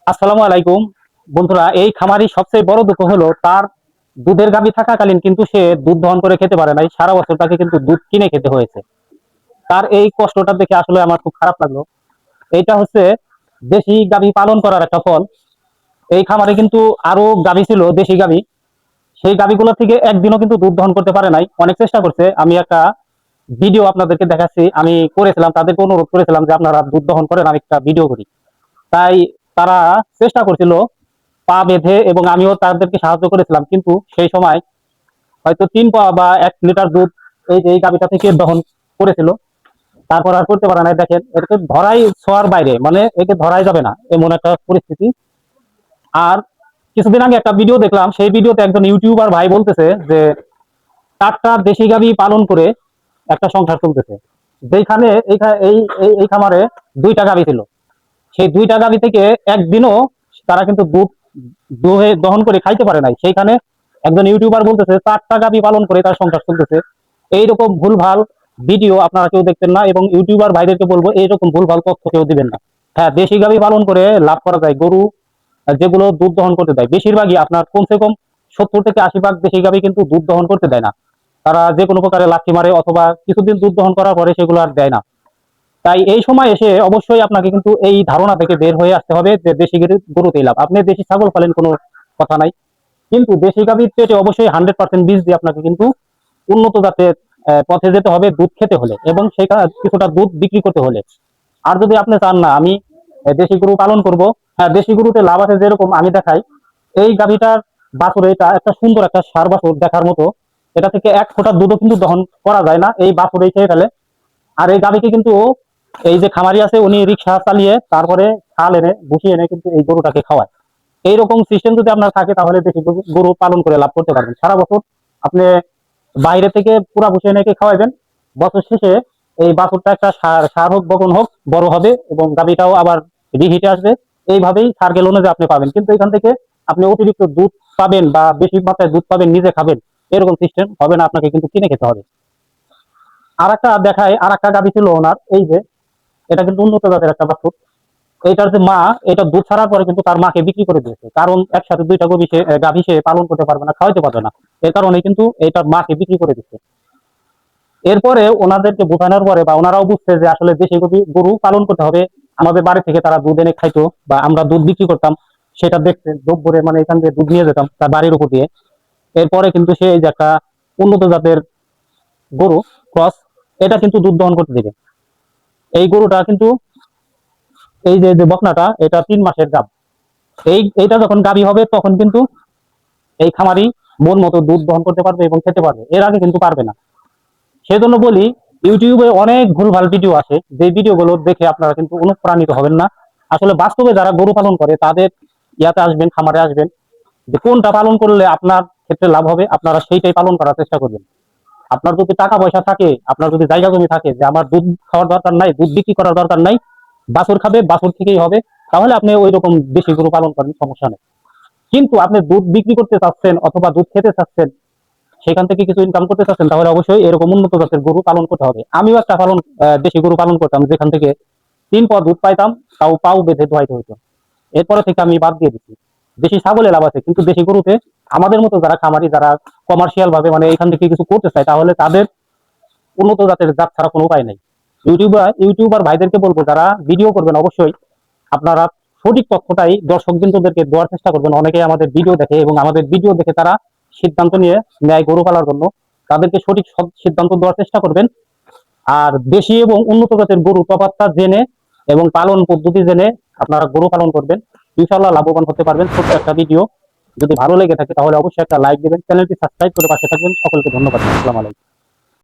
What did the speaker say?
আসসালামু আলাইকুম বন্ধুরা। এই খামারি সবচেয়ে বড় দুঃখ হলো তার দুধের গাভী থাকাকালীন কিন্তু সে দুধ দহন করে খেতে পারে নাই, সারা বছর তাকে কিন্তু দুধ কিনে খেতে হয়েছে। তার এই কষ্টটা দেখে আসলে আমার খুব খারাপ লাগলো। এইটা হচ্ছে দেশি গাভী পালন করার একটা ফল। এই খামারে কিন্তু আরো গাভী ছিল, দেশি গাভী। সেই গাভীগুলো থেকে একদিনও কিন্তু দুধ দহন করতে পারে নাই, অনেক চেষ্টা করছে। আমি একটা ভিডিও আপনাদেরকে দেখাচ্ছি, আমি করেছিলাম, তাদেরকে অনুরোধ করেছিলাম যে আপনারা দুধ দহন করেন, আমি একটা ভিডিও করি। তাই তারা চেষ্টা করছিল পা বেঁধে, এবং আমিও তাদেরকে সাহায্য করেছিলাম, কিন্তু সেই সময় হয়তো 3 পা বা 1 লিটার দুধ এই গাভীটা থেকে দহন করেছিল। তারপর আর করতে পারে না। দেখেন, এটাকে ধরাই ছোঁয়ার বাইরে, মানে একে ধরাই যাবে না এমন একটা পরিস্থিতি। আর কিছুদিন আগে একটা ভিডিও দেখলাম, সেই ভিডিওতে একজন ইউটিউবার ভাই বলতেছে যে 4টা দেশি গাভী পালন করে একটা সংসার চলতেছে। যেখানে এই খামারে 2টা গাভী ছিল, সেই 2টা গাভী থেকে একদিনও তারা কিন্তু দুধ দহন করে খাইতে পারে নাই। সেইখানে একজন ইউটিউবার বলতেছে 4টা গাভী পালন করে তার সংসার চলতেছে। এইরকম ভুলভাল ভিডিও আপনারা কেউ দেখবেন না, এবং ইউটিউবার ভাইদেরকে বলবো এইরকম ভুলভাল তথ্য কেউ দিবেন না। হ্যাঁ, দেশি গাভী পালন করে লাভ করা যায়। গরু যেগুলো দুধ দহন করতে দেয়, বেশিরভাগই আপনার কমসে কম 70 থেকে 80 ভাগ দেশি গাভী কিন্তু দুধ দহন করতে দেয় না। তারা যে কোনো প্রকারে লাথি মারে, অথবা কিছুদিন দুধ দহন করার পরে সেগুলো আর দেয় না। তাই এই সময় এসে অবশ্যই আপনাকে কিন্তু এই ধারণা থেকে বের হয়ে আসতে হবে যে দেশি গরুতেই লাভ। আপনি দেশি ছাগল পালেন, কোনো কথা নাই, কিন্তু দেশি গাভীর পেটে অবশ্যই 100% বীজ দিয়ে আপনাকে কিন্তু উন্নত জাতের পথে যেতে হবে দুধ খেতে হলে, এবং সেখানে কিছুটা দুধ বিক্রি করতে হলে। আর যদি আপনি চান না আমি দেশি গরু পালন করব, হ্যাঁ, দেশি গরুতে লাভ আছে। যেরকম আমি দেখাই, এই গাভীটার বাছুর, এটা একটা সুন্দর একটা সার বাছুর দেখার মতো। এটা থেকে 1 ফোঁটা দুধও কিন্তু দহন করা যায় না, এই বাছুরেই খেয়ে ফেলে। আর এই গাভীকে কিন্তু এই যে খামারি আছে, উনি রিক্সা চালিয়ে তারপরে খাল এনে বসিয়ে এনে কিন্তু এই গরুটাকে খাওয়ায়। এইরকম সিস্টেম যদি আপনার থাকে, তাহলে দেশি গরু পালন করে লাভ করতে পারবেন। সারা বছর আপনি বাইরে থেকে পুরা বসিয়ে এনে খাওয়াবেন, বছর শেষে এই বাছুরটা একটা সার সার হোক বকন হোক বড় হবে, এবং গাভীটাও আবার রিহিটে আসবে। এইভাবেই সার্কেল অনুযায়ী আপনি পাবেন, কিন্তু এখান থেকে আপনি অতিরিক্ত দুধ পাবেন বা বেশি মাত্রায় দুধ পাবেন, নিজে খাবেন, এরকম সিস্টেম হবে না। আপনাকে কিন্তু কিনে খেতে হবে। আর একটা দেখায়, আর একটা গাভী ছিল ওনার, এই যে এটা কিন্তু উন্নত জাতের একটা বাছুর। এইটার যে মা, এটা দুধ ছাড়ার পরে কিন্তু তার মাকে বিক্রি করে দিয়েছে, কারণ একসাথে 2টা গাভী সে পালন করতে পারবে না, খাওয়াতে পারবে না। এর কারণে কিন্তু এটার মাকে বিক্রি করে দিচ্ছে। এরপরে ওনাদেরকে বোঝানোর পরে, বা ওনারাও বুঝছে যে আসলে দেশি গরু পালন করতে হবে। আমাদের বাড়ি থেকে তারা দুধ এনে খাইতো, বা আমরা দুধ বিক্রি করতাম, সেটা দেখতে ভরে, মানে এখান দিয়ে দুধ নিয়ে যেতাম তার বাড়ির উপর দিয়ে। এরপরে কিন্তু সে এই যে একটা উন্নত জাতের গরু ক্রস, এটা কিন্তু দুধ দহন করতে দেবে। এই গরুটা কিন্তু, এই যে যে বকনাটা, এটা 3 মাসের গাব। এইটা যখন গাবি হবে, তখন কিন্তু এই খামারি মন মতো দুধ দহন করতে পারবে এবং খেতে পারবে, এর আগে কিন্তু পারবে না। সেজন্য বলি, ইউটিউবে অনেক ভুলভাল ভিডিও আসে, যে ভিডিওগুলো দেখে আপনারা কিন্তু অনুপ্রাণিত হবেন না। আসলে বাস্তবে যারা গরু পালন করে তাদের ইয়াতে আসবেন, খামারে আসবেন, যে কোনটা পালন করলে আপনার ক্ষেত্রে লাভ হবে, আপনারা সেইটাই পালন করার চেষ্টা করবেন। আপনার যদি টাকা পয়সা থাকে, আপনার যদি জায়গা জমি থাকে, যে আমার দুধ খাওয়ার দরকার নাই, দুধ বিক্রি করার দরকার নাই, বাছুর খাবে, বাছুর থেকেই হবে, তাহলে আপনি ওই রকম বেশি গরু পালন করেন, সমস্যা নেই। কিন্তু আপনি দুধ বিক্রি করতে চাচ্ছেন অথবা দুধ খেতে চাচ্ছেন, সেখান থেকে কিছু ইনকাম করতে চাচ্ছেন, তাহলে অবশ্যই এরকম উন্নত জাতের গরু পালন করতে হবে। আমিও একটা দেশি গরু পালন করতাম, যেখান থেকে 3 পা দুধ পাইতাম, তাও পাও বেঁধে ধোয়াইতে হইতো। এরপরে থেকে আমি বাদ দিয়ে দিচ্ছি। দেশি ছাগলে লাভ আছে, কিন্তু দেশি গরুতে আমাদের মতো যারা খামারি, যারা কমার্শিয়াল ভাবে মানে এখান থেকে কিছু করতে চায়, তাহলে তাদের উন্নত জাতের জাত ছাড়া কোনো উপায় নেই। ইউটিউবার ভাইদেরকে বলবো, যারা ভিডিও করবেন, অবশ্যই আপনারা সঠিক তথ্যটাই দর্শক বিন্দুদেরকে দেওয়ার চেষ্টা করবেন। অনেকেই আমাদের ভিডিও দেখে, এবং আমাদের ভিডিও দেখে তারা সিদ্ধান্ত নিয়ে নেয় গরু পালার জন্য। তাদেরকে সঠিক সিদ্ধান্ত দেওয়ার চেষ্টা করবেন। আর দেশি এবং উন্নত জাতের গরু তফাৎটা জেনে এবং পালন পদ্ধতি জেনে আপনারা গরু পালন করবেন, ইনশাআল্লাহ লাভবান হতে পারবেন। ছোট্ট একটা ভিডিও, যদি ভালো লেগে থাকে তাহলে অবশ্যই একটা লাইক দেবেন, চ্যানেলটি সাবস্ক্রাইব করে পাশে থাকবেন। সকলকে ধন্যবাদ। আসসালামু আলাইকুম।